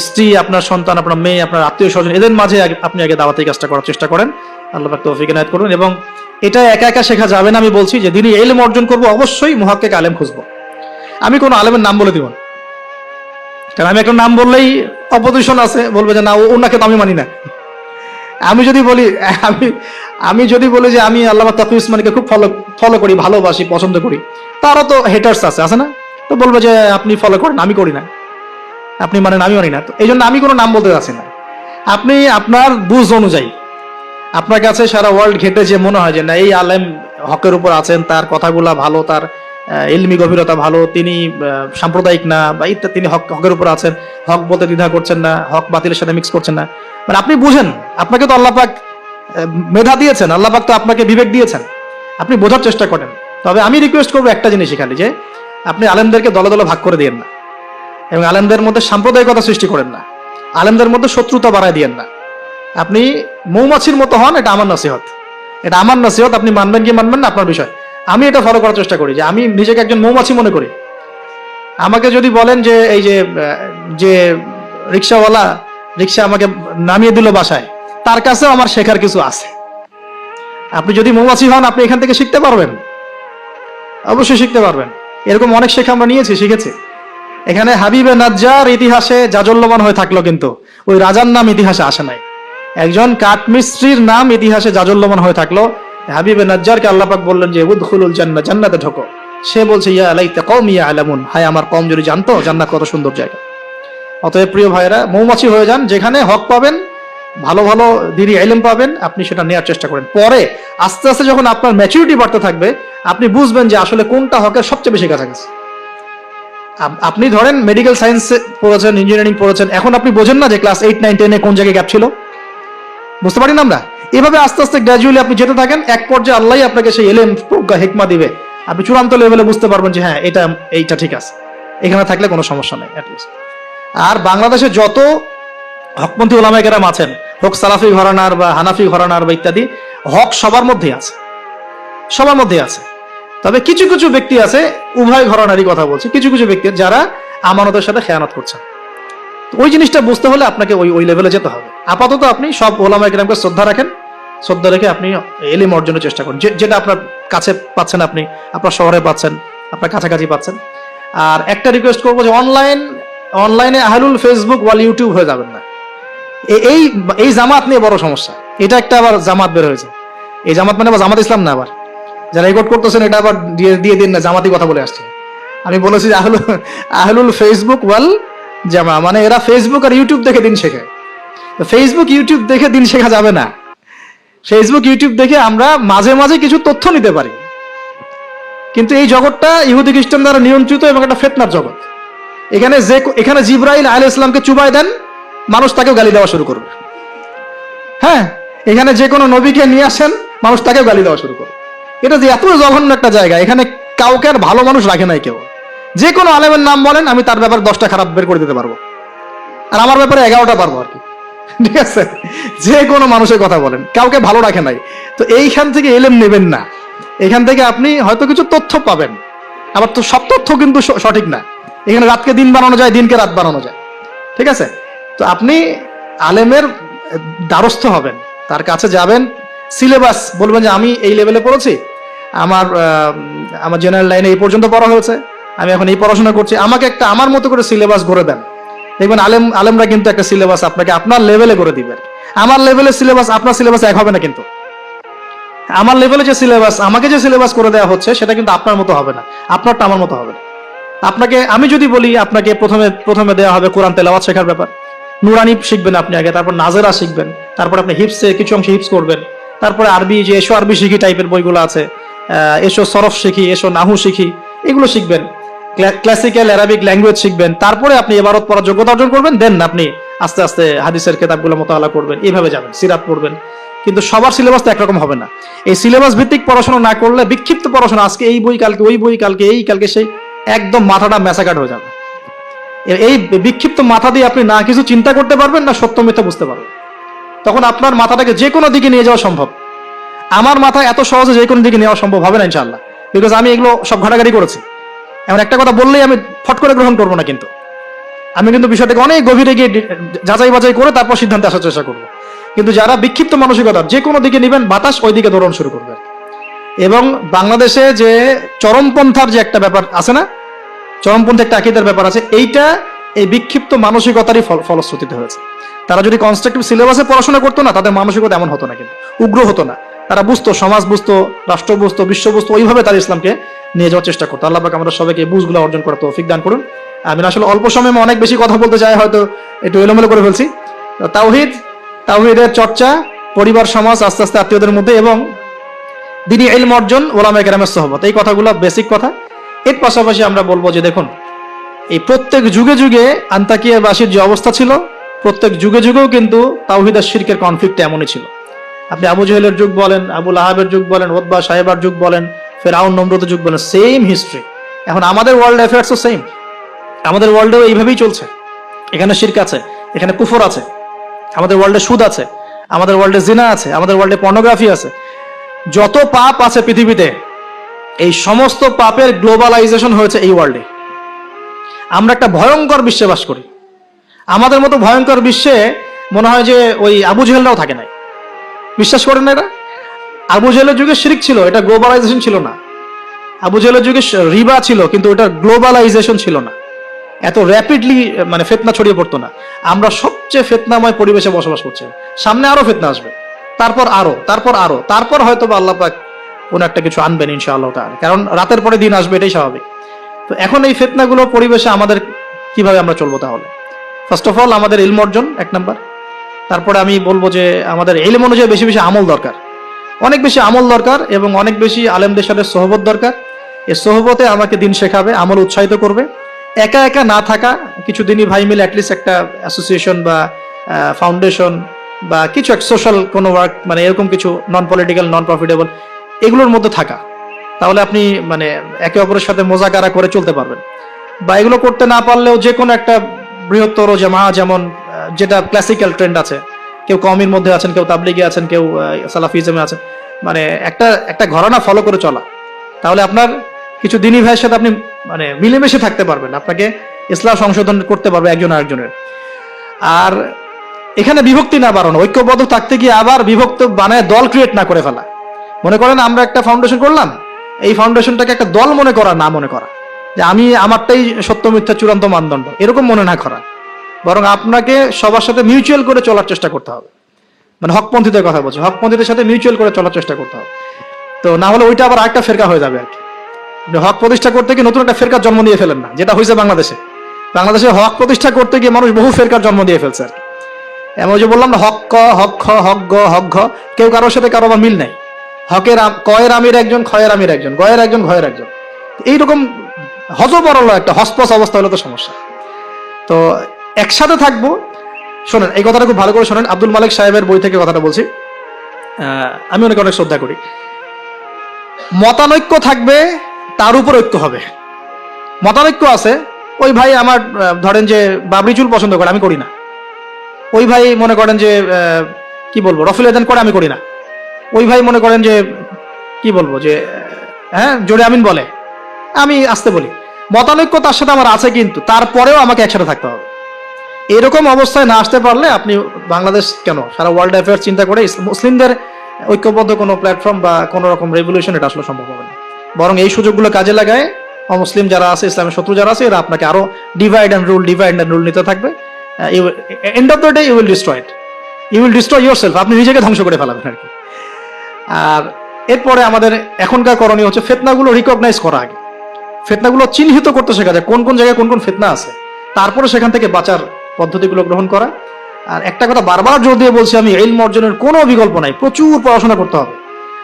A: স্ত্রী, আপনার সন্তান, আপনার মেয়ে, আপনার আত্মীয় স্বজন, এদের মাঝে আপনি আগে দাওয়াতি কাজটা করার চেষ্টা করেন। আল্লাহ পাক তৌফিক এনায়েত করুন। এবং এটা একা একা শেখা যাবে না। আমি বলছি যে দিনই ইলম অর্জন করব, অবশ্যই মুহাক্কিক আলেম খুঁজবো। আমি কোনো আলেমের নাম বলে দিব না, কারণ আমি একটা নাম বললেই অপোজিশন আছে, বলবে যে না ওনাকে তো আমি মানি না। আমি যদি বলি যে আমি আল্লামা তাকি উসমানীকে খুব ফলো করি, ভালোবাসি, পছন্দ করি, তারও তো হেটার্স আছে না? তো বলবে যে আপনি ফলো করেন, আমি করি না, আপনি মানেন, আমি মানি না। তো এই জন্য আমি কোনো নাম বলতে চাচ্ছি না। আপনি আপনার বুঝ অনুযায়ী, আপনার কাছে সারা ওয়ার্ল্ড ঘেটে যে মনে হয় যে না এই আলেম হকের উপর আছেন, তার কথাগুলা ভালো, তার ইলমি গভীরতা ভালো, তিনি সাম্প্রদায়িক না, বা ইত্যাদি, তিনি হকের উপর আছেন, হক বলতে দ্বিধা করছেন না, হক বাতিলের সাথে মিক্স করছেন না, মানে আপনি বুঝেন, আপনাকে তো আল্লাহ পাক মেধা দিয়েছেন, আল্লাহ পাক তো আপনাকে বিবেক দিয়েছেন, আপনি বোঝার চেষ্টা করেন। তবে আমি রিকোয়েস্ট করবো একটা জিনিস এখানে, যে আপনি আলেমদেরকে দলে দলে ভাগ করে দিয়েন না, এবং আলেমদের মধ্যে সাম্প্রদায়িকতা সৃষ্টি করেন না। আলেমদের মধ্যে শত্রুতা বাড়ায় দিয়েন না। আপনি মৌমাছির মতো হন, এটা আমার নসিহত। এটা আমার নসিহত, আপনি মানবেন কি মানবেন না আপনার বিষয়। আমি এটা ফলো করার চেষ্টা করি যে আমি নিজেকে একজন মৌমাছি মনে করি। আমাকে যদি বলেন যে এই যে রিক্সাওয়ালা রিক্সা আমাকে নামিয়ে দিল বাসায়, তার কাছেও আমার শেখার কিছু আছে। আপনি যদি মৌমাছি হন, আপনি এখান থেকে শিখতে পারবেন, অবশ্যই শিখতে পারবেন। এরকম অনেক শেখা আমরা শিখেছি। এখানে হাবিবে নাজ্জার ইতিহাসে জাজল্যমান হয়ে থাকলো, কিন্তু ওই রাজার নাম ইতিহাসে আসে নাই। একজন কাঠমিস্ত্রির নাম ইতিহাসে জাজল্যমান হয়ে থাকলো। হাবিবে নাজ্জারকে আল্লাহ পাক বললেন যে উদখুলুল জান্নাহ, জান্নাতে ঢোকো। সে বলছে ইয়া লাইতা কওমি ইয়ালামুন, হায় আমার কওম যদি জানতো জান্নাত কত সুন্দর জায়গা। অতএব প্রিয় ভাইরা, মৌমাছি হয়ে যান, যেখানে হক পাবেন, ভালো ভালো দিনী ইলম পাবেন, আপনি সেটা নেওয়ার চেষ্টা করেন। পরে আস্তে আস্তে যখন আপনার ম্যাচুরিটি বাড়তে থাকবে, আপনি বুঝবেন যে আসলে কোনটা হকের সবচেয়ে বেশি কাছাকাছি। আপনি ধরেন মেডিকেল সায়েন্স পড়েছেন, ইঞ্জিনিয়ারিং পড়েছেন, এখন আপনি বোঝেন না যে ক্লাস 8, 9, 10 কোন জায়গায় গ্যাপ ছিল? বুঝতে পারি না আমরা? এভাবে আস্তে আস্তে গ্র্যাজুয়ালি আপনি যেতে থাকেন, এক পর্যায়ে আল্লাহ আপনাকে সেই এলেম, প্রজ্ঞা, হিকমা দিবে। আপনি চূড়ান্ত লেভেলে বুঝতে পারবেন যে হ্যাঁ, এইটা ঠিক আছে, এখানে থাকলে কোনো সমস্যা নেই অ্যাটলিস্ট। আর বাংলাদেশে যত হকপন্থী ওলামায়ে কেরাম আছেন, হোক সালাফি ঘরানার বা হানাফি ঘরানার বা ইত্যাদি, হক সবার মধ্যেই আছে, সবার মধ্যেই আছে। তবে কিছু কিছু ব্যক্তি আছে, উভয় ঘরানারই কথা বলছে, কিছু কিছু ব্যক্তি যারা আমানতের সাথে খেয়ানত করছেন। ওই জিনিসটা বুঝতে হলে আপনাকে ওই লেভেলে যেতে হবে। আপাতত আপনি সব ওলামায়ে কেরামকে শ্রদ্ধা রাখেন, শ্রদ্ধা রেখে আপনি ইলম অর্জনের চেষ্টা করুন, যেটা আপনার কাছে পাচ্ছেন, আপনি আপনার শহরে পাচ্ছেন, আপনার কাছাকাছি পাচ্ছেন। আর একটা রিকোয়েস্ট করবো যে অনলাইনে আহলুল ফেসবুক ওয়াল ইউটিউব হয়ে যাবেন না। এই জামাত নিয়ে বড় সমস্যা। এটা একটা আবার জামাত বের হয়েছে। এই জামাত মানে আবার জামাত ইসলাম না, আবার যারা রেকর্ড করতেছেন এটা আবার দিয়ে দিন না, জামাতি কথা বলে আসছে। আমি বলেছি যে আহলুল ফেসবুক ওয়াল জামা, মানে এরা ফেসবুক আর ইউটিউব দেখে দিন শেখায়। ফেসবুক ইউটিউব দেখে দিন শেখা যাবে না। ফেসবুক ইউটিউব দেখে আমরা মাঝে মাঝে কিছু তথ্য নিতে পারি, কিন্তু এই জগৎটা ইহুদি খ্রিস্টান দ্বারা নিয়ন্ত্রিত এবং একটা ফিতনার জগৎ। এখানে জিবরাইল আলাইহিস সালামকে চুবাই দেন, মানুষ তাকেও গালি দেওয়া শুরু করবে। হ্যাঁ, এখানে যে কোনো নবীকে নিয়ে আসেন, মানুষ তাকেও গালি দেওয়া শুরু করবে। এটা যে এত জঘন্য একটা জায়গা, এখানে কাউকে আর ভালো মানুষ রাখে নাই কেউ। যে কোনো আলেমের নাম বলেন, আমি তার ব্যাপারে 10টা খারাপ বের করে দিতে পারবো, আর আমার ব্যাপারে 11টা পারবো আর কি। ঠিক আছে, যে কোনো মানুষের কথা বলেন, কাউকে ভালো রাখে নাই। তো এইখান থেকে ইলম নেবেন না। এখান থেকে আপনি হয়তো কিছু তথ্য পাবেন, আবার তো সব তথ্য কিন্তু সঠিক না। এখানে রাতকে দিন বানানো যায়, দিনকে রাত বানানো যায়। ঠিক আছে, তো আপনি আলেমের দ্বারস্থ হবেন, তার কাছে যাবেন, সিলেবাস বলবেন যে আমি এই লেভেলে পড়েছি, আমার জেনারেল লাইনে এই পর্যন্ত পড়া হয়েছে, আমি এখন এই পড়াশোনা করছি, আমাকে একটা আমার মতো করে সিলেবাস করে দেন। দেখবেন আলেমরা কিন্তু একটা সিলেবাস আপনাকে আপনার লেভেলে করে দিবে। আমার লেভেলের সিলেবাস আপনার সিলেবাস এক হবে না, কিন্তু আমার লেভেলে যে সিলেবাস, আমাকে যে সিলেবাস করে দেওয়া হচ্ছে, সেটা কিন্তু আপনার মতো হবে না, আপনারটা আমার মতো হবে না। আপনাকে আমি যদি বলি, আপনাকে প্রথমে দেওয়া হবে কোরআন তেলাওয়াত শেখার ব্যাপার, নুরানি শিখবেন আপনি আগে, তারপর নাজেরা শিখবেন, তারপর আপনি হিপসে কিছু অংশ হিপস করবেন, তারপরে আরবি, যে এসো আরবি শিখি টাইপের বইগুলো আছে, এসো সরফ শিখি, এসো নাহু শিখি, এগুলো শিখবেন, ক্লাসিক্যাল অ্যারাবিক ল্যাঙ্গুয়েজ শিখবেন, তারপরে আপনি ইবারত পড়ার যোগ্যতা অর্জন করবেন, দেন আপনি আস্তে আস্তে হাদিসের কিতাবগুলো মোতালা করবেন, এইভাবে যাবেন, সিরাত পড়বেন। কিন্তু সবার সিলেবাস তো একরকম হবে না। এই সিলেবাস ভিত্তিক পড়াশোনা না করলে, বিক্ষিপ্ত পড়াশোনা, আজকে এই বই, কালকে ওই বই, কালকে সেই, একদম মাথাটা ম্যাসাকাট হয়ে যাবে। এই বিক্ষিপ্ত মাথা দিয়ে আপনি না কিছু চিন্তা করতে পারবেন, না সত্য মিথ্যা বুঝতে পারবেন। তখন আপনার মাথাটাকে যে কোনো দিকে নিয়ে যাওয়া সম্ভব। আমার মাথা এত সহজে যে কোনো দিকে নেওয়া সম্ভব হবে না ইনশাআল্লাহ, বিকজ আমি এগুলো সব ঘাটাঘাটি করেছি। এমন একটা কথা বললেই আমি ফট করে গ্রহণ করবো না, কিন্তু আমি কিন্তু বিষয়টাকে অনেক গভীরে গিয়ে যাচাই বাছাই করে তারপর সিদ্ধান্তে আসার চেষ্টা করবো। কিন্তু যারা বিক্ষিপ্ত মানসিকতা, যে কোনো দিকে নিবেন, বাতাস ওই দিকে দৌড়ানো শুরু করবে। এবং বাংলাদেশে যে চরমপন্থার যে একটা ব্যাপার আছে না, চরমপন্থী একটা আকীদার ব্যাপার আছে, এইটা এই বিক্ষিপ্ত মানসিকতারই ফলশ্রুতিতে হয়েছে। তারা যদি কনস্ট্রাকটিভ সিলেবাসে পড়াশোনা করতো না, তাদের মানসিকতা এমন হতো না, কিন্তু উগ্র হতো না। তারা বুঝতো, সমাজ বুঝতো, রাষ্ট্র বুঝতো, বিশ্ব বুঝতো, ওইভাবে তারা ইসলামকে নিয়ে যাওয়ার চেষ্টা করতো। আল্লাহ পাক আমরা সবাইকে এই বুঝগুলো অর্জন করার তৌফিক দান করুন। আমি আসলে অল্প সময়ে অনেক বেশি কথা বলতে চাই, হয়তো একটু এলোমেলো করে ফেলছি। তাওহীদের চর্চা, পরিবার, সমাজ, আস্তে আস্তে আত্মীয়দের মধ্যে, এবং দ্বীনি ইলম অর্জন, ওলামায়ে কেরামের সোহবত, এই কথাগুলো বেসিক কথা। এর পাশাপাশি আমরা বলবো যে দেখুন, এই প্রত্যেক যুগে যুগে আন্তাকিয়াবাসীর যে অবস্থা ছিল, প্রত্যেক যুগে যুগেও কিন্তু তাওহীদ আর শিরকের কনফ্লিক্ট এমনই ছিল। আপনি আবু জেহেলের যুগ বলেন, আবু লাহাবের যুগ বলেন, উতবা সাহেবার যুগ বলেন, ফেরাউন নমরুদের যুগ বলেন, সেম হিস্ট্রি। এখন আমাদের ওয়ার্ল্ড অ্যাফেয়ার্সও সেম, আমাদের ওয়ার্ল্ডেও এইভাবেই চলছে। এখানে শিরক আছে, এখানে কুফর আছে, আমাদের ওয়ার্ল্ডে সুদ আছে, আমাদের ওয়ার্ল্ডে জিনা আছে, আমাদের ওয়ার্ল্ডে পর্নোগ্রাফি আছে, যত পাপ আছে পৃথিবীতে এই সমস্ত পাপের গ্লোবালাইজেশন হয়েছে এই ওয়ার্ল্ডে। আমরা একটা ভয়ঙ্কর বিশ্বে বাস করি। আমাদের মতো ভয়ঙ্কর বিশ্বে মনে হয় যে ওই আবু জেহেলরাও থাকে নাই। বিশ্বাস করেন না? এরা আবু জেহেলের যুগে শিরক ছিল, এটা গ্লোবালাইজেশন ছিল না। আবু জেহেলের যুগে রিবা ছিল, কিন্তু ওটা গ্লোবালাইজেশন ছিল না, এত র্যাপিডলি মানে ফিতনা ছড়িয়ে পড়তো না। আমরা সবচেয়ে ফিতনাময় পরিবেশে বসবাস করছি। সামনে আরো ফিতনা আসবে, তারপর আরো, তারপর আরো, তারপর হয়তো বা আল্লাহ পাক কোন একটা কিছু আনবেন ইনশাআল্লাহ তাআলা, কারণ রাতের পরে দিন আসবে, এটাই স্বাভাবিক। তো এখন এই ফিতনাগুলো পরিবেশে আমাদের কিভাবে আমরা চলবো? তাহলে ফার্স্ট অফ অল আমাদের ইলম অর্জন এক নাম্বার। তারপরে আমি বলবো যে আমাদের ইলম অনুযায়ী বেশি বেশি আমল দরকার, অনেক বেশি আমল দরকার, এবং অনেক বেশি আলেমদের সাথে সোহবত দরকার। এই সোহবতে আমাকে দিন শেখাবে, আমল উৎসাহিত করবে। একা একা না থাকা, কিছু দিনই ভাই মিলে অ্যাটলিস্ট একটা অ্যাসোসিয়েশন বা ফাউন্ডেশন বা কিছু এক সোশ্যাল কোনো ওয়ার্ক, মানে এরকম কিছু নন পলিটিক্যাল, নন প্রফিটেবল, এগুলোর মধ্যে থাকা, তাহলে আপনি মানে একে অপরের সাথে মোজাকারা করে চলতে পারবেন। বা এগুলো করতে না পারলেও যে কোনো একটা বৃহত্তর জামা, যেমন যেটা ক্লাসিক্যাল ট্রেন্ড আছে, কেউ কওমির মধ্যে আছেন, কেউ তাবলিগে আছেন, কেউ সালাফিজমে আছেন, মানে একটা ঘরানা ফলো করে চলা, তাহলে আপনার কিছু দিনী ভাইয়ের সাথে আপনি মানে মিলেমিশে থাকতে পারবেন, আপনাকে ইসলাম সংশোধন করতে পারবে একজন আরেকজনের। আর এখানে বিভক্তি না বাড়ানো, ঐক্যবদ্ধ থাকতে গিয়ে আবার বিভক্ত বানায় দল ক্রিয়েট না করে ফেলা। মনে করেন আমরা একটা ফাউন্ডেশন করলাম, এই ফাউন্ডেশনটাকে একটা দল মনে করা, না মনে করা যে আমি আমারটাই সত্য মিথ্যা চূড়ান্ত মানদণ্ড, এরকম মনে না করা, বরং আপনাকে সবার সাথে মিউচুয়াল করে চলার চেষ্টা করতে হবে। মানে হকপন্থীদের কথা বলছি, হকপন্থীদের সাথে মিউচুয়াল করে চলার চেষ্টা করতে হবে। তো না হলে ওইটা আবার আরেকটা ফেরকা হয়ে যাবে আর কি। হক প্রতিষ্ঠা করতে গিয়ে নতুন একটা ফেরকার জন্ম দিয়ে ফেলেন না, যেটা হয়েছে বাংলাদেশে। বাংলাদেশে হক প্রতিষ্ঠা করতে গিয়ে মানুষ বহু ফেরকার জন্ম দিয়ে ফেলছে আর কি। এমন যে বললাম না, হক ক, হক খ, হক গ, হক ঘ, কেউ কারোর সাথে কারো আবার মিল নাই। হকের কয়ের আমির একজন, ক্ষয়ের আমির একজন, গয়ের একজন, ঘয়ের একজন, এইরকম হজবরল একটা হসপস অবস্থা হলে তো সমস্যা। তো একসাথে থাকবো। শোনেন, এই কথাটা খুব ভালো করে শোনেন, আব্দুল মালিক সাহেবের বই থেকে কথাটা বলছি, আমি অনেক অনেক শ্রদ্ধা করি। মতানৈক্য থাকবে, তার উপর ঐক্য হবে। মতানৈক্য আছে, ওই ভাই আমার ধরেন যে বাবরি চুল পছন্দ করে, আমি করি না। ওই ভাই মনে করেন যে কি বলবো, রফিল আদান করে, আমি করি না। ওই ভাই মনে করেন যে কি বলবো, যে হ্যাঁ জোরে আমিন বলে, আমি আসতে বলি। মতানৈক্য তার সাথে আমার আছে, কিন্তু তারপরেও আমাকে একসাথে থাকতে হবে। এরকম অবস্থায় না আসতে পারলে আপনি বাংলাদেশ কেন, সারা ওয়ার্ল্ড অ্যাফেয়ার্স চিন্তা করে মুসলিমদের ঐক্যবদ্ধ কোনো প্ল্যাটফর্ম বা কোনো রকম রেভলিউশন, এটা আসলে সম্ভব হবে না। বরং এই সুযোগগুলো কাজে লাগায় অমুসলিম যারা আছে, ইসলামের শত্রু যারা আছে, এরা আপনাকে আরো ডিভাইড অ্যান্ড রুল নিতে থাকবে। End of the day you will destroy it, you will destroy yourself, আপনি নিজেকে ধ্বংস করে ফেলাবেন আর কি। আর এরপরে আমাদের এখনকার করণীয় হচ্ছে ফিতনাগুলো রিকগনাইজ করা, আগে ফিতনাগুলো চিহ্নিত করতে শেখা যায়, কোন কোন জায়গায় কোন কোন ফিতনা আছে, তারপরে সেখান থেকে বাঁচার পদ্ধতিগুলো গ্রহণ করা। আর একটা কথা বারবার জোর দিয়ে বলছি আমি, ইলম অর্জনের কোনো বিকল্প নাই, প্রচুর পড়াশোনা করতে হবে।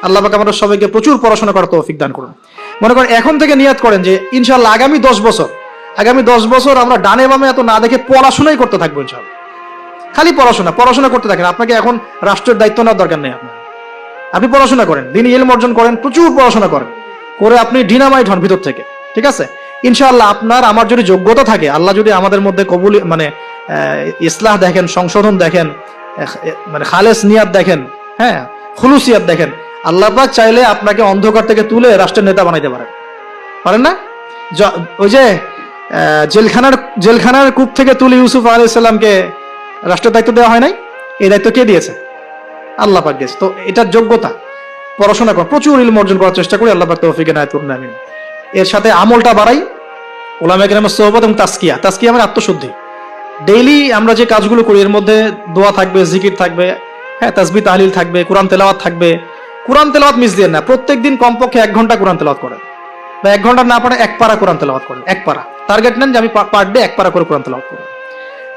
A: আল্লাহ পাক আমাদের সবাইকে প্রচুর পড়াশোনা করার তৌফিক দান করুন। মনে করেন এখন থেকে নিয়াত করেন যে ইনশাআল্লাহ আগামী 10 বছর আমরা ডানে বামে এত না দেখে পড়াশোনাই করতে থাকবো ইনশাআল্লাহ। খালি পড়াশোনা করতে থাকেন। আপনাকে এখন রাষ্ট্রের দায়িত্ব নেওয়ার দরকার নেই আপনার, আপনি পড়াশোনা করেন, দিনই ইলম অর্জন করেন, প্রচুর পড়াশোনা করেন, করে আপনি ডিনামাইট হন ভিতর থেকে, ঠিক আছে? ইনশাআল্লাহ আপনার আমার যদি যোগ্যতা থাকে, আল্লাহ যদি আমাদের মধ্যে কবুল মানে ইসলাহ দেখেন, সংশোধন দেখেন, মানে খালেস নিয়াত দেখেন, হ্যাঁ খুলুসিয়াত দেখেন, আল্লাহ পাক চাইলে আপনাকে অন্ধকার থেকে তুলে রাষ্ট্রের নেতা বানাইতে পারেন না? ওই যে জেলখানার কূপ থেকে তুলে ইউসুফ আলাইহিস সালামকে রাষ্ট্রের দায়িত্ব দেওয়া হয় নাই? এই দায়িত্ব কে দিয়েছে? আল্লাহ পাক দিয়েছে। তো এটার যোগ্যতা, পড়াশোনা করা, প্রচুর ইলম অর্জন করার চেষ্টা করি, আল্লাহ পাক তৌফিক এনায়েত করুন, আমিন। এর সাথে আমলটা বাড়াই, উলামায়ে কেরামের সোহবত এবং তাসকিয়া মানে আত্মশুদ্ধি। ডেইলি আমরা যে কাজগুলো করি এর মধ্যে দোয়া থাকবে, জিকির থাকবে, হ্যাঁ তাসবিহ তাহলিল থাকবে, কোরআন তেলাওয়াত থাকবে। কোরআন তেলাওয়াত মিস দিয়ে না, প্রত্যেকদিন কমপক্ষে 1 ঘন্টা কোরআন তেলাওয়াত করেন, বা 1 ঘন্টা না পারে 1 পারা কোরআন তেলাওয়াত করেন। 1 পারা টার্গেট নেন যে আমি পার ডে 1 পারা করে কোরআন তেলাওয়াত করব।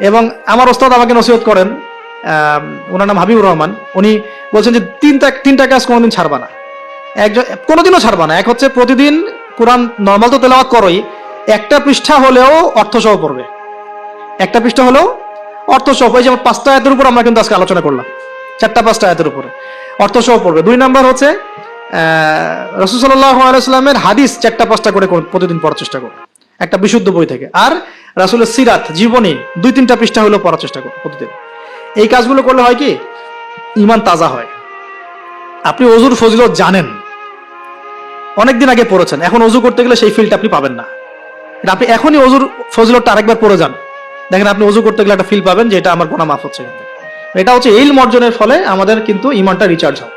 A: এবং আমার ওস্তাদ আমাকে নসিহত করেন, ওনার নাম হাবিবুর রহমান, উনি বলছেন যে তিনটা কাজ কোনোদিন ছাড়বা না, কোনোদিনও ছাড়বা না। এক হচ্ছে প্রতিদিন কোরআন নর্মাল তো তেলাওয়াত করোই, একটা পৃষ্ঠা হলেও অর্থসহ পড়বে, একটা পৃষ্ঠা হলেও অর্থসহ। এই যেমন 5টা আয়াতের উপর আমরা কিন্তু আজকে আলোচনা করলাম, 4-5টা আয়াতের উপরে অর্থসহ পড়বে। 2 নাম্বার হচ্ছে রাসূল সাল্লাল্লাহু আলাইহি ওয়াসাল্লামের হাদিস 4-5টা করে প্রতিদিন পড়ার চেষ্টা করবে, একটা বিশুদ্ধ বই থেকে। আর রাসূলের সিরাত জীবনী 2-3টা পৃষ্ঠা হলেও পড়ার চেষ্টা করুন প্রতিদিন। এই কাজগুলো করলে হয় কি, ঈমান তাজা হয়। আপনি ওযুর ফজিলত জানেন, অনেকদিন আগে পড়েছেন, এখন ওযু করতে গেলে সেই ফিলটা আপনি পাবেন না। আপনি এখনই ওযুর ফজিলতটা আরেকবার পড়ে যান, দেখেন আপনি ওযু করতে গেলে একটা ফিল পাবেন যে এটা আমার গুনাহ মাফ হচ্ছে। এটা হচ্ছে ইলম অর্জনের ফলে আমাদের কিন্তু ঈমানটা রিচার্জ হয়।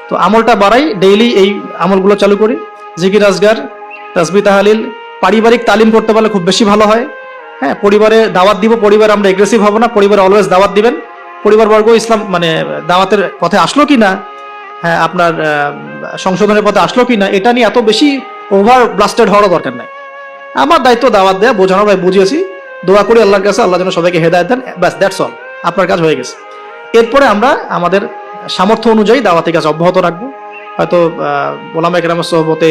A: তো আমলটা বাড়াই, ডেইলি এই আমলগুলো চালু করি, জিকির আজগার, তাসবিহ তাহলিল, পারিবারিক তালিম করতে পারলে খুব বেশি ভালো হয়। হ্যাঁ, পরিবারে দাওয়াত দিব, পরিবারে আমরা এগ্রেসিভ হব না, পরিবারে অলওয়েজ দাওয়াত দিবেন। পরিবারবর্গ ইসলাম মানে দাওয়াতের পথে আসলো কি না, হ্যাঁ আপনার সংশোধনের পথে আসলো কি না, এটা নিয়ে এত বেশি ওভার ব্লাস্টেড হওয়ার দরকার নাই। আমার দায়িত্ব দাওয়াত দেয়া, বোঝানো, ভাই বুঝিয়েছি, দোয়া করি আল্লাহর কাছে, আল্লাহ যেন সবাইকে হেদায়েত দেন, ব্যাস দ্যাটস অল, আপনার কাজ হয়ে গেছে। এরপরে আমরা আমাদের সামর্থ্য অনুযায়ী দাওয়াতি কাজ অব্যাহত রাখবো। হয়তো ওলামা কেরামের সোহবতে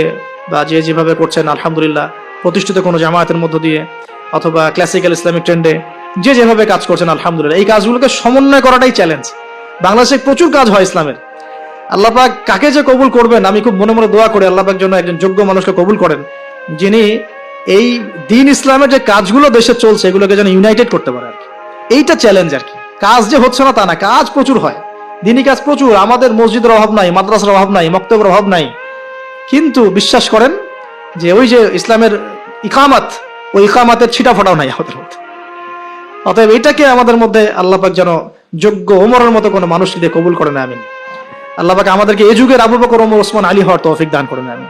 A: বা যে যেভাবে করছেন আলহামদুলিল্লাহ, প্রতিষ্ঠিত কোনো জামায়াতের মধ্য দিয়ে অথবা ক্লাসিক্যাল ইসলামিক ট্রেন্ডে যে যেভাবে কাজ করছেন আলহামদুলিল্লাহ, এই কাজগুলোকে সমন্বয় করাটাই চ্যালেঞ্জ। বাংলাদেশে প্রচুর কাজ হয় ইসলামের, আল্লাহ পাক কাকে যে কবুল করবেন আমি খুব মনে মনে দোয়া করি আল্লাহ পাক যেন একজন যোগ্য মানুষকে কবুল করেন, যিনি এই দ্বীন ইসলামের যে কাজগুলো দেশে চলছে এগুলোকে যেন ইউনাইটেড করতে পারে আর কি। এইটা চ্যালেঞ্জ আর কি। কাজ যে হচ্ছে না তা না, কাজ প্রচুর হয়, দিনী কাজ প্রচুর, আমাদের মসজিদের অভাব নাই, মাদ্রাসার অভাব নাই, মক্তবের অভাব নাই, কিন্তু বিশ্বাস করেন যে ওই যে ইসলামের ইকামাত, ওই ইকামাতের ছিটা ফোটাও নাই আমাদের মধ্যে। অতএব এটাকে আমাদের মধ্যে আল্লাহ পাক যেন যোগ্য ওমরের মতো কোনো মানুষ দিয়ে কবুল করেন, আমিন। আল্লাহ পাক আমাদেরকে এই যুগের আবু বকর, ওমর, ওসমান, আলী হওয়ার তৌফিক দান করেন, আমিন।